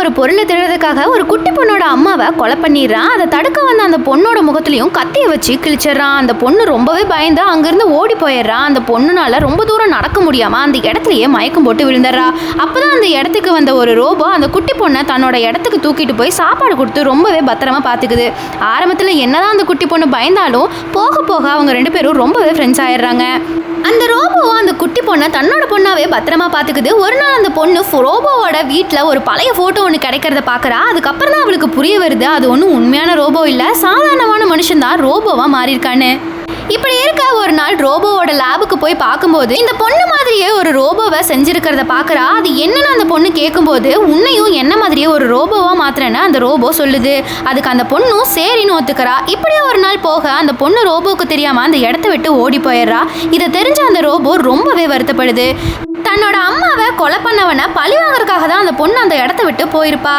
ஒரு பொருளை திருடுறதுக்காக ஒரு குட்டி பொண்ணோட அம்மாவை கொலை பண்ணிடுறான். அதை தடுக்க வந்த அந்த பொண்ணோட முகத்திலையும் கத்தியை வச்சு கிழிச்சிடறான். அந்த பொண்ணு ரொம்பவே பயந்து அங்கிருந்து ஓடி போயிடுறான். அந்த பொண்ணுனால ரொம்ப தூரம் நடக்க முடியாம அந்த இடத்துலயே மயக்கம் போட்டு விழுந்துடுறா. அப்பதான் அந்த இடத்துக்கு வந்த ஒரு ரோபோ அந்த குட்டி பொண்ணை தன்னோட இடத்துக்கு தூக்கிட்டு போய் சாப்பாடு கொடுத்து ரொம்பவே பத்திரமா பாத்துக்குது. ஆரம்பத்துல என்னதான் அந்த குட்டி பொண்ணு பயந்தாலும் போக போக அவங்க 2 பேரும் ரொம்பவே ஃப்ரெண்ட்ஸ் ஆயிடுறாங்க. அந்த ரோபோவை அந்த குட்டி பொண்ணை தன்னோட பொண்ணாவே பத்திரமா பாத்துக்குது. ஒரு நாள் அந்த பொண்ணு ரோபோவோட வீட்டில் ஒரு பழைய போட்டோ ஒன்று கிடைக்கிறத பார்க்குறா. அதுக்கப்புறம் தான் அவளுக்கு புரிய வருது அது ஒன்றும் உண்மையான ரோபோ இல்லை, சாதாரணமான மனுஷன் தான் ரோபோவா மாறியிருக்கான்னு. இப்படி இருக்க ஒரு நாள் ரோபோவோட லேபுக்கு போய் பார்க்கும்போது இந்த பொண்ணு மாதிரியே ஒரு ரோபோவை செஞ்சிருக்கிறத பார்க்குறா. அது என்னன்னு அந்த பொண்ணு கேட்கும்போது உன்னையும் என்ன மாதிரியே ஒரு ரோபோவா மாத்திரன்னு அந்த ரோபோ சொல்லுது. அதுக்கு அந்த பொண்ணும் சரின்னு ஒத்துக்கிறா. இப்படியே ஒரு நாள் போக அந்த பொண்ணு ரோபோக்கு தெரியாம அந்த இடத்த விட்டு ஓடி போயிடுறா. இதை தெரிஞ்ச அந்த ரோபோ ரொம்பவே வருத்தப்படுது. தன்னோட அம்மாவை கொலை பண்ணவனை பழி வாங்கறதுக்காக தான் அந்த பொண்ணு அந்த இடத்த விட்டு போயிருப்பா.